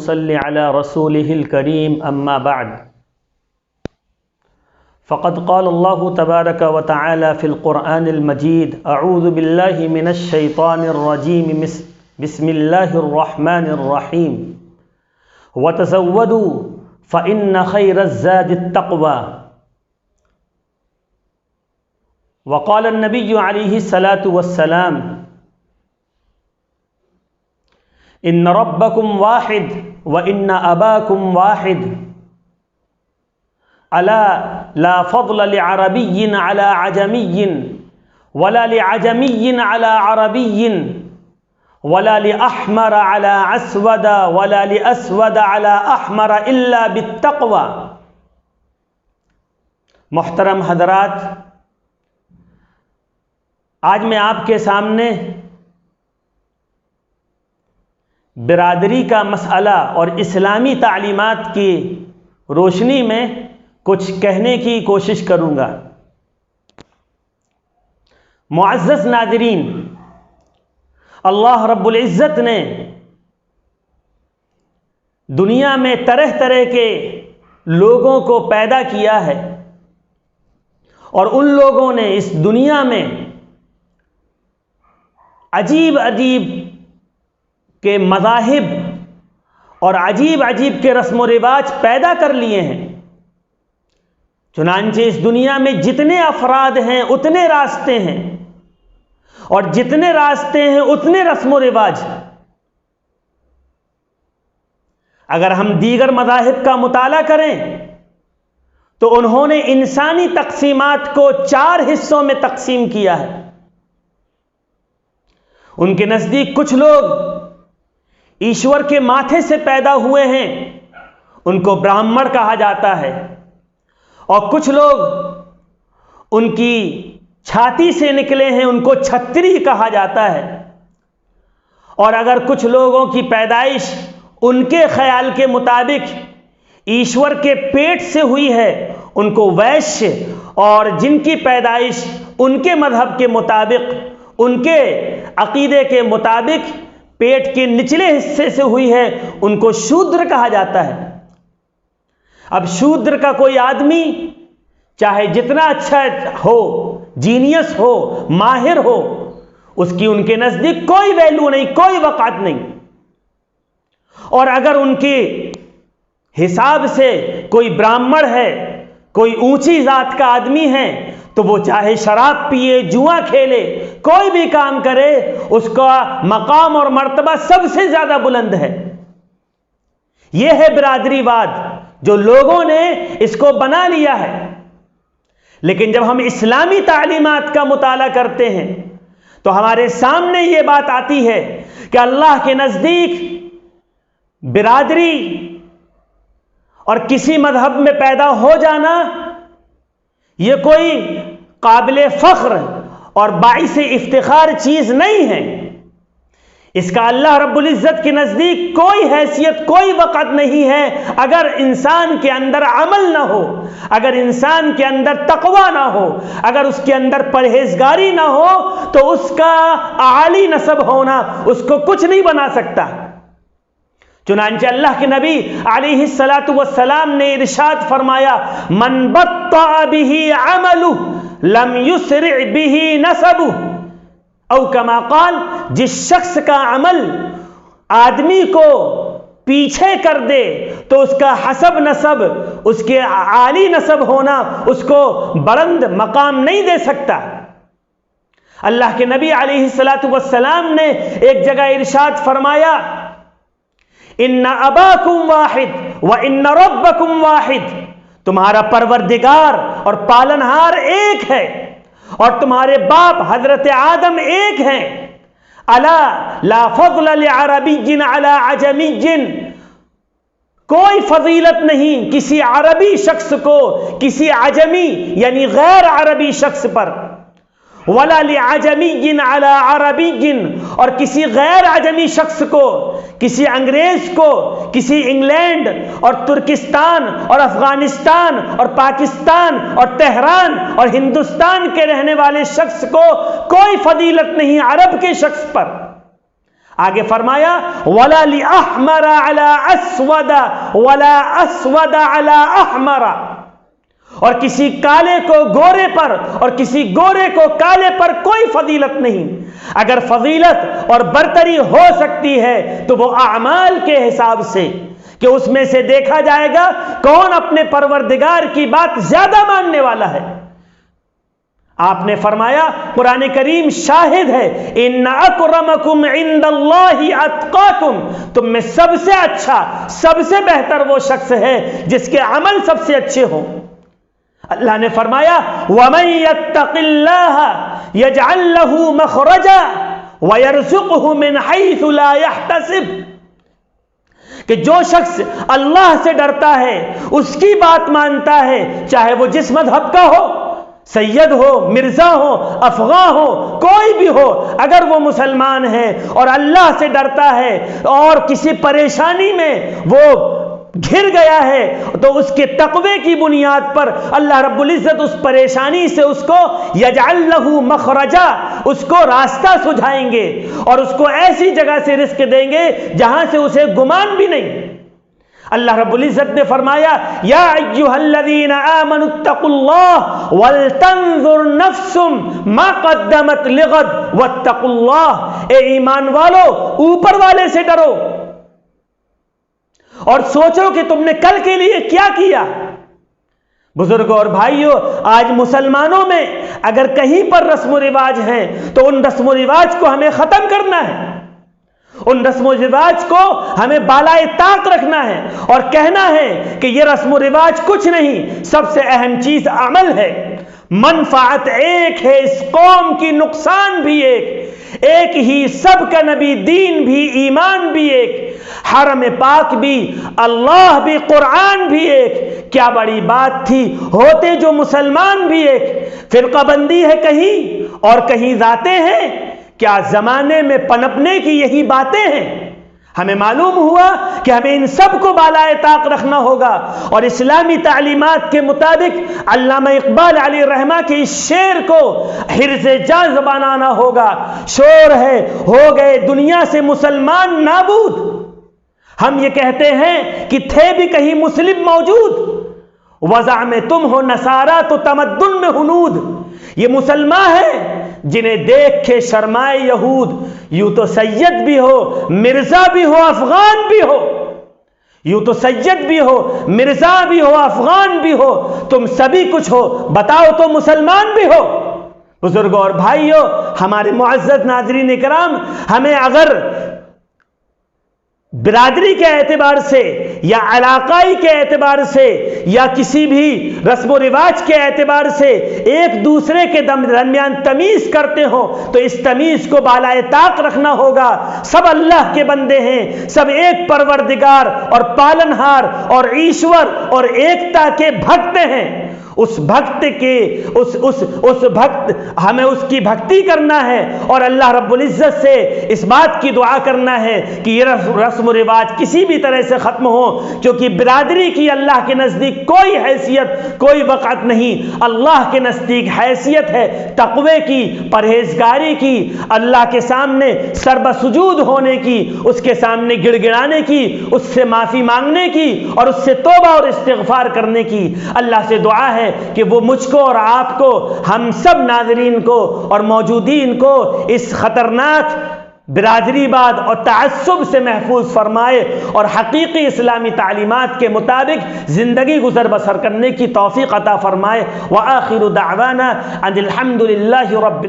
صل على رسوله الكريم أما بعد فقد قال الله تبارك وتعالى في القرآن المجيد أعوذ بالله من الشيطان الرجيم بسم الله الرحمن الرحيم وتزودوا فإن خير الزاد التقوى وقال النبي عليه الصلاة والسلام ان ربکم واحد وان اباکم واحد الا لا فضل لعربی على عجمی ولا لعجمی على عربی ولا لأحمر على اسود ولا لأسود على احمر الا بالتقوى۔ محترم حضرات، آج میں آپ کے سامنے برادری کا مسئلہ اور اسلامی تعلیمات کی روشنی میں کچھ کہنے کی کوشش کروں گا۔ معزز ناظرین، اللہ رب العزت نے دنیا میں طرح طرح کے لوگوں کو پیدا کیا ہے، اور ان لوگوں نے اس دنیا میں عجیب عجیب کے مذاہب اور عجیب عجیب کے رسم و رواج پیدا کر لیے ہیں۔ چنانچہ اس دنیا میں جتنے افراد ہیں اتنے راستے ہیں، اور جتنے راستے ہیں اتنے رسم و رواج۔ اگر ہم دیگر مذاہب کا مطالعہ کریں تو انہوں نے انسانی تقسیمات کو 4 حصوں میں تقسیم کیا ہے۔ ان کے نزدیک کچھ لوگ ایشور کے ماتھے سے پیدا ہوئے ہیں، ان کو براہمن کہا جاتا ہے، اور کچھ لوگ ان کی چھاتی سے نکلے ہیں، ان کو چھتری کہا جاتا ہے، اور اگر کچھ لوگوں کی پیدائش ان کے خیال کے مطابق ایشور کے پیٹ سے ہوئی ہے ان کو ویشیہ، اور جن کی پیدائش ان کے مذہب کے مطابق، ان کے عقیدے کے مطابق پیٹ کے نچلے حصے سے ہوئی ہے ان کو شودر کہا جاتا ہے۔ اب شودر کا کوئی آدمی چاہے جتنا اچھا ہو، جینیس ہو، ماہر ہو، اس کی ان کے نزدیک کوئی ویلیو نہیں، کوئی وقعت نہیں۔ اور اگر ان کے حساب سے کوئی براہمن ہے، کوئی اونچی ذات کا آدمی ہے، تو وہ چاہے شراب پیے، جوا کھیلے، کوئی بھی کام کرے، اس کا مقام اور مرتبہ سب سے زیادہ بلند ہے۔ یہ ہے برادری واد، جو لوگوں نے اس کو بنا لیا ہے۔ لیکن جب ہم اسلامی تعلیمات کا مطالعہ کرتے ہیں تو ہمارے سامنے یہ بات آتی ہے کہ اللہ کے نزدیک برادری اور کسی مذہب میں پیدا ہو جانا یہ کوئی قابل فخر اور باعث افتخار چیز نہیں ہے۔ اس کا اللہ رب العزت کے نزدیک کوئی حیثیت، کوئی وقت نہیں ہے اگر انسان کے اندر عمل نہ ہو، اگر انسان کے اندر تقوی نہ ہو، اگر اس کے اندر پرہیزگاری نہ ہو، تو اس کا اعلی نسب ہونا اس کو کچھ نہیں بنا سکتا۔ چنانچہ اللہ کے نبی علیہ الصلاۃ والسلام نے ارشاد فرمایا، من بطأ به عمله لم يسرع به نسبه، او کما قال، جس شخص کا عمل آدمی کو پیچھے کر دے تو اس کا حسب نسب، اس کے عالی نسب ہونا اس کو بلند مقام نہیں دے سکتا۔ اللہ کے نبی علیہ الصلاۃ والسلام نے ایک جگہ ارشاد فرمایا، ان اباکم واحد وان ربکم واحد، تمہارا پروردگار اور پالنہار ایک ہے، اور تمہارے باپ حضرت آدم ایک ہیں۔ الا لا فضل لعربی علی عجمی، کوئی فضیلت نہیں کسی عربی شخص کو کسی عجمی یعنی غیر عربی شخص پر، ولا لعجمی علی عربی، اور کسی غیر عجمی شخص کو، کسی انگریز کو، کسی انگلینڈ اور ترکستان اور افغانستان اور پاکستان اور تہران اور ہندوستان کے رہنے والے شخص کو کوئی فضیلت نہیں عرب کے شخص پر۔ آگے فرمایا وَلَا لِأَحْمَرَ عَلَىٰ أَسْوَدَ وَلَا أَسْوَدَ عَلَىٰ أَحْمَرَ، اور کسی کالے کو گورے پر اور کسی گورے کو کالے پر کوئی فضیلت نہیں۔ اگر فضیلت اور برتری ہو سکتی ہے تو وہ اعمال کے حساب سے، کہ اس میں سے دیکھا جائے گا کون اپنے پروردگار کی بات زیادہ ماننے والا ہے۔ آپ نے فرمایا، قرآن کریم شاہد ہے، ان اکرمکم عند اللہ اتقاکم، تم میں سب سے اچھا، سب سے بہتر وہ شخص ہے جس کے عمل سب سے اچھے ہوں۔ اللہ نے فرمایا وَمَن يَتَّقِ اللَّهَ يَجْعَل لَّهُ مَخْرَجًا وَيَرْزُقْهُ مِنْ حَيْثُ لَا يَحْتَسِبُ، کہ جو شخص اللہ سے ڈرتا ہے، اس کی بات مانتا ہے، چاہے وہ جس مذہب کا ہو، سید ہو، مرزا ہو، افغاں ہو، کوئی بھی ہو، اگر وہ مسلمان ہے اور اللہ سے ڈرتا ہے اور کسی پریشانی میں وہ گھر گیا ہے، تو اس کے تقوی کی بنیاد پر اللہ رب العزت اس پریشانی سے اس کو یجعل لہ مخرجا، اس کو راستہ سجھائیں گے اور اس کو ایسی جگہ سے رزق دیں گے جہاں سے اسے گمان بھی نہیں۔ اللہ رب العزت نے فرمایا یا ایھا الذین آمنوا اتقوا اللہ ولتنظر نفس ما قدمت لغد واتقوا اللہ، اے ایمان والو اوپر والے سے ڈرو اور سوچو کہ تم نے کل کے لیے کیا کیا۔ بزرگوں اور بھائیوں، آج مسلمانوں میں اگر کہیں پر رسم و رواج ہیں تو ان رسم و رواج کو ہمیں ختم کرنا ہے، ان رسم و رواج کو ہمیں بالائے طاق رکھنا ہے اور کہنا ہے کہ یہ رسم و رواج کچھ نہیں، سب سے اہم چیز عمل ہے۔ منفعت ایک ہے اس قوم کی، نقصان بھی ایک ہی سب کا نبی، دین بھی، ایمان بھی ایک، حرم پاک بھی، اللہ بھی، قرآن بھی ایک، کیا بڑی بات تھی ہوتے جو مسلمان بھی ایک۔ فرقہ بندی ہے کہیں اور کہیں ذاتیں ہیں، کیا زمانے میں پنپنے کی یہی باتیں ہیں؟ ہمیں معلوم ہوا کہ ہمیں ان سب کو بالائے طاق رکھنا ہوگا اور اسلامی تعلیمات کے مطابق علامہ اقبال علیہ رحمہ کے اس شعر کو حرز جاز بنانا ہوگا۔ شور ہے ہو گئے دنیا سے مسلمان نابود، ہم یہ کہتے ہیں کہ تھے بھی کہیں مسلم موجود، وضع میں تم ہو نصارہ تو تمدن میں ہنود، یہ مسلمان ہے جنہیں دیکھ کے شرمائے یہود، یوں تو سید بھی ہو، مرزا بھی ہو، افغان بھی ہو، یوں تو سید بھی ہو، مرزا بھی ہو، افغان بھی ہو، تم سبھی کچھ ہو، بتاؤ تو مسلمان بھی ہو۔ بزرگوں اور بھائیوں، ہمارے معزز ناظرین اکرام، ہمیں اگر برادری کے اعتبار سے یا علاقائی کے اعتبار سے یا کسی بھی رسم و رواج کے اعتبار سے ایک دوسرے کے درمیان تمیز کرتے ہو تو اس تمیز کو بالائے طاق رکھنا ہوگا۔ سب اللہ کے بندے ہیں، سب ایک پروردگار اور پالنہار اور ایشور اور ایکتا کے بھکت ہیں۔ اس بھکت کے اس بھکت ہمیں اس کی بھکتی کرنا ہے اور اللہ رب العزت سے اس بات کی دعا کرنا ہے کہ یہ رسم و رواج کسی بھی طرح سے ختم ہو، کیونکہ برادری کی اللہ کے نزدیک کوئی حیثیت، کوئی وقعت نہیں۔ اللہ کے نزدیک حیثیت ہے تقوی کی، پرہیزگاری کی، اللہ کے سامنے سربسجود ہونے کی، اس کے سامنے گڑ گڑانے کی، اس سے معافی مانگنے کی اور اس سے توبہ اور استغفار کرنے کی۔ اللہ سے دعا ہے کہ وہ مجھ کو اور آپ کو، ہم سب ناظرین کو اور موجودین کو اس خطرناک برادری واد اور تعصب سے محفوظ فرمائے اور حقیقی اسلامی تعلیمات کے مطابق زندگی گزر بسر کرنے کی توفیق عطا فرمائے۔ وآخر دعوانا ان الحمد للہ رب